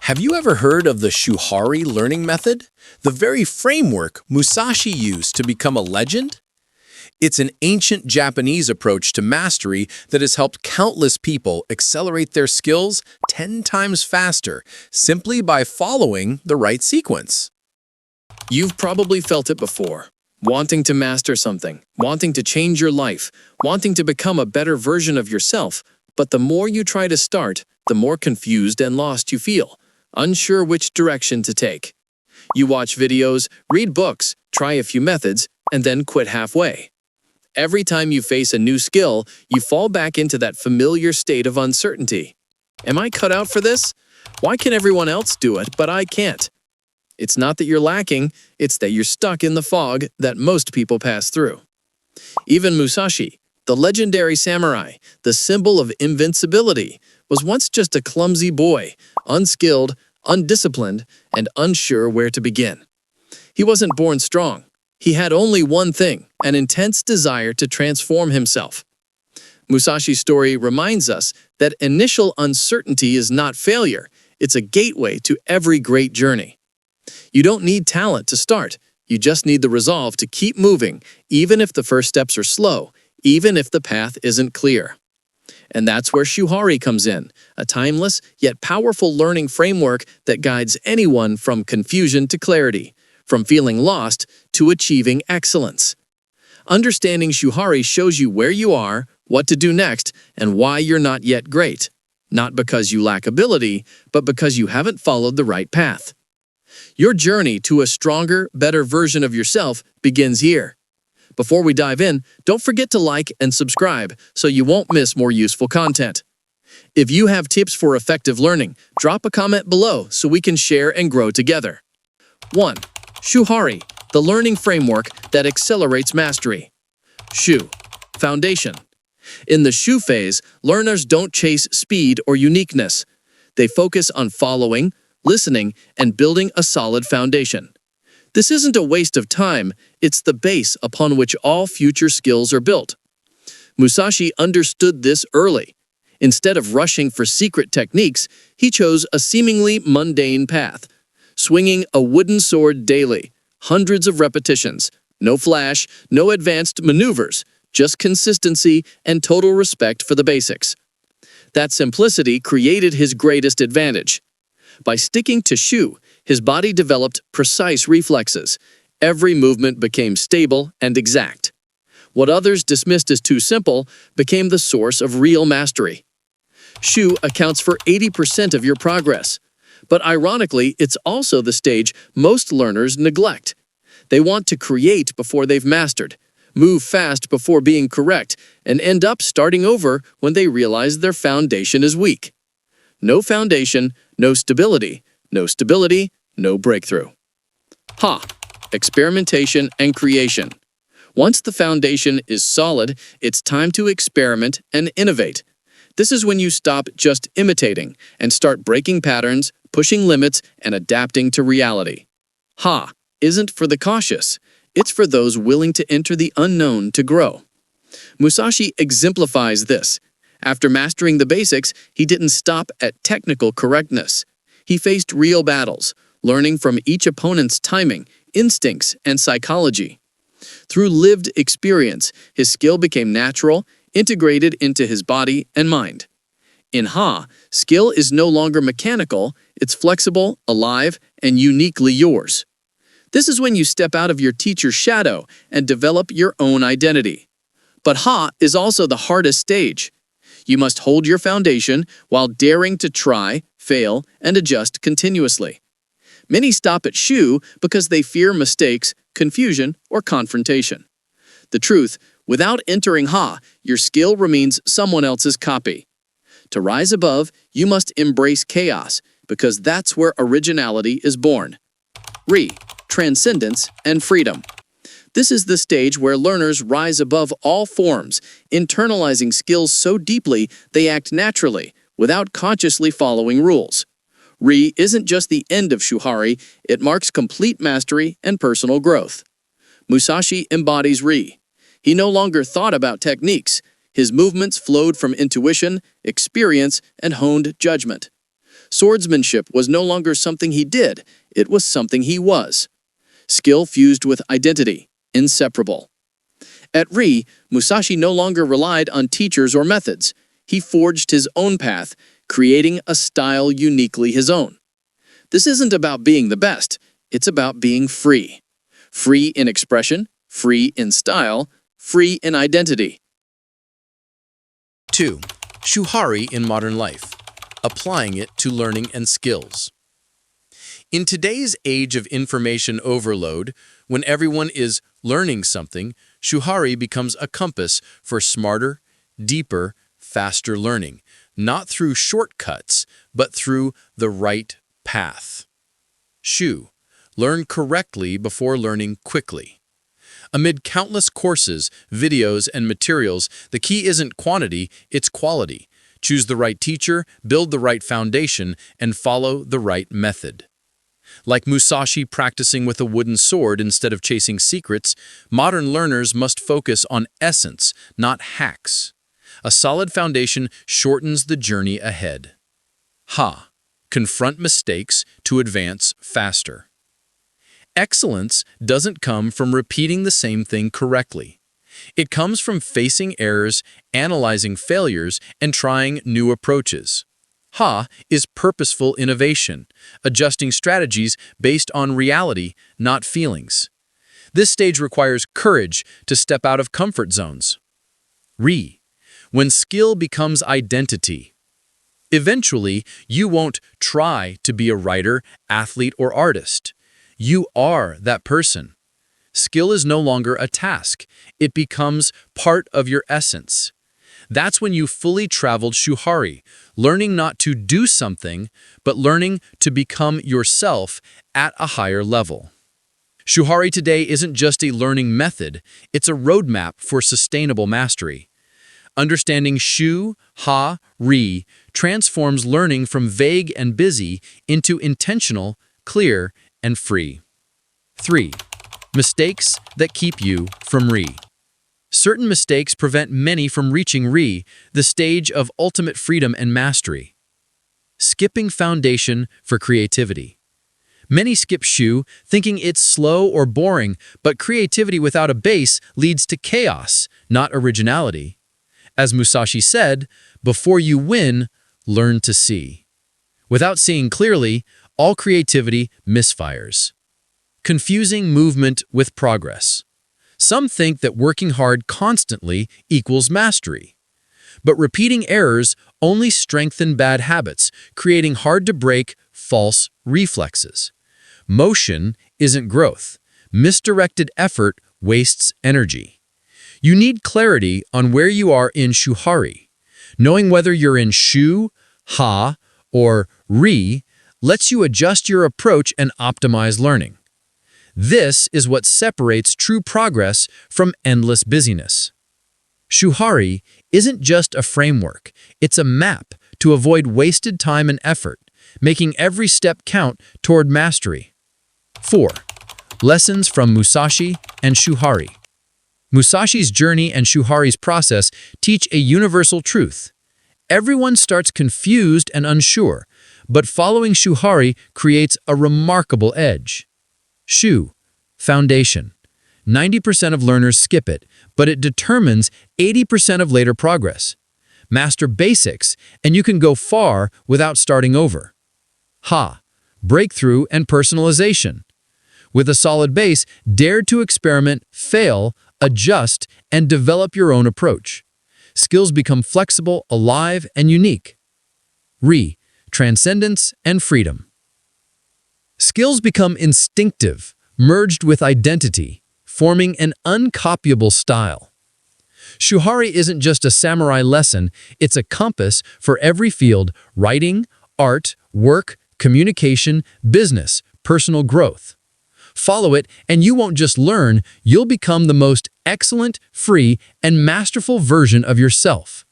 Have you ever heard of the Shuhari learning method? The very framework Musashi used to become a legend? It's an ancient Japanese approach to mastery that has helped countless people accelerate their skills 10 times faster simply by following the right sequence. You've probably felt it before. Wanting to master something, wanting to change your life, wanting to become a better version of yourself, but the more you try to start, the more confused and lost you feel, unsure which direction to take. You watch videos, read books, try a few methods, and then quit halfway. Every time you face a new skill, you fall back into that familiar state of uncertainty. Am I cut out for this? Why can everyone else do it, but I can't? It's not that you're lacking, it's that you're stuck in the fog that most people pass through. Even Musashi, the legendary samurai, the symbol of invincibility, was once just a clumsy boy, unskilled, undisciplined, and unsure where to begin. He wasn't born strong. He had only one thing, an intense desire to transform himself. Musashi's story reminds us that initial uncertainty is not failure, it's a gateway to every great journey. You don't need talent to start, you just need the resolve to keep moving, even if the first steps are slow, even if the path isn't clear. And that's where Shuhari comes in, a timeless yet powerful learning framework that guides anyone from confusion to clarity, from feeling lost to achieving excellence. Understanding Shuhari shows you where you are, what to do next, and why you're not yet great. Not because you lack ability, but because you haven't followed the right path. Your journey to a stronger, better version of yourself begins here. Before we dive in, don't forget to like and subscribe so you won't miss more useful content. If you have tips for effective learning, drop a comment below so we can share and grow together. 1. Shuhari, the learning framework that accelerates mastery. Shu, foundation. In the Shu phase, learners don't chase speed or uniqueness. They focus on following, listening, and building a solid foundation. This isn't a waste of time, it's the base upon which all future skills are built. Musashi understood this early. Instead of rushing for secret techniques, he chose a seemingly mundane path, swinging a wooden sword daily, hundreds of repetitions, no flash, no advanced maneuvers, just consistency and total respect for the basics. That simplicity created his greatest advantage. By sticking to Shu, his body developed precise reflexes. Every movement became stable and exact. What others dismissed as too simple became the source of real mastery. Shu accounts for 80% of your progress. But ironically, it's also the stage most learners neglect. They want to create before they've mastered, move fast before being correct, and end up starting over when they realize their foundation is weak. No foundation, no stability. No stability, no breakthrough. Ha! Experimentation and creation. Once the foundation is solid, it's time to experiment and innovate. This is when you stop just imitating and start breaking patterns, pushing limits, and adapting to reality. Ha! Isn't for the cautious. It's for those willing to enter the unknown to grow. Musashi exemplifies this. After mastering the basics, he didn't stop at technical correctness. He faced real battles, learning from each opponent's timing, instincts, and psychology. Through lived experience, his skill became natural, integrated into his body and mind. In Ha, skill is no longer mechanical, it's flexible, alive, and uniquely yours. This is when you step out of your teacher's shadow and develop your own identity. But Ha is also the hardest stage. You must hold your foundation while daring to try, fail, and adjust continuously. Many stop at Shu because they fear mistakes, confusion, or confrontation. The truth, without entering Ha, your skill remains someone else's copy. To rise above, you must embrace chaos, because that's where originality is born. Transcendence and freedom. This is the stage where learners rise above all forms, internalizing skills so deeply they act naturally, without consciously following rules. Isn't just the end of Shuhari, it marks complete mastery and personal growth. Musashi embodies He no longer thought about techniques. His movements flowed from intuition, experience, and honed judgment. Swordsmanship was no longer something he did, it was something he was. Skill fused with identity, inseparable. At Ri, Musashi no longer relied on teachers or methods. He forged his own path, creating a style uniquely his own. This isn't about being the best, it's about being free. Free in expression, free in style, free in identity. 2. Shuhari in modern life. Applying it to learning and skills. In today's age of information overload, when everyone is learning something, Shuhari becomes a compass for smarter, deeper, faster learning, not through shortcuts, but through the right path. Shu, learn correctly before learning quickly. Amid countless courses, videos, and materials, the key isn't quantity, it's quality. Choose the right teacher, build the right foundation, and follow the right method. Like Musashi practicing with a wooden sword instead of chasing secrets, modern learners must focus on essence, not hacks. A solid foundation shortens the journey ahead. Ha! Confront mistakes to advance faster. Excellence doesn't come from repeating the same thing correctly. It comes from facing errors, analyzing failures, and trying new approaches. Ha is purposeful innovation, adjusting strategies based on reality, not feelings. This stage requires courage to step out of comfort zones. Ri, when skill becomes identity. Eventually, you won't try to be a writer, athlete, or artist. You are that person. Skill is no longer a task. It becomes part of your essence. That's when you fully traveled Shuhari, learning not to do something, but learning to become yourself at a higher level. Shuhari today isn't just a learning method, it's a roadmap for sustainable mastery. Understanding Shu, Ha, Ri transforms learning from vague and busy into intentional, clear, and free. 3. Mistakes that keep you from Ri. Certain mistakes prevent many from reaching Ri, the stage of ultimate freedom and mastery. Skipping foundation for creativity. Many skip Shu, thinking it's slow or boring, but creativity without a base leads to chaos, not originality. As Musashi said, before you win, learn to see. Without seeing clearly, all creativity misfires. Confusing movement with progress. Some think that working hard constantly equals mastery. But repeating errors only strengthen bad habits, creating hard-to-break, false reflexes. Motion isn't growth. Misdirected effort wastes energy. You need clarity on where you are in Shuhari. Knowing whether you're in Shu, Ha, or Ri lets you adjust your approach and optimize learning. This is what separates true progress from endless busyness. Shuhari isn't just a framework, it's a map to avoid wasted time and effort, making every step count toward mastery. 4. Lessons from Musashi and Shuhari. Musashi's journey and Shuhari's process teach a universal truth. Everyone starts confused and unsure, but following Shuhari creates a remarkable edge. Shu, foundation. 90% of learners skip it, but it determines 80% of later progress. Master basics, and you can go far without starting over. Ha, breakthrough and personalization. With a solid base, dare to experiment, fail, adjust, and develop your own approach. Skills become flexible, alive, and unique. Ri, transcendence and freedom. Skills become instinctive, merged with identity, forming an uncopyable style. Shuhari isn't just a samurai lesson, it's a compass for every field: writing, art, work, communication, business, personal growth. Follow it, and you won't just learn, you'll become the most excellent, free, and masterful version of yourself.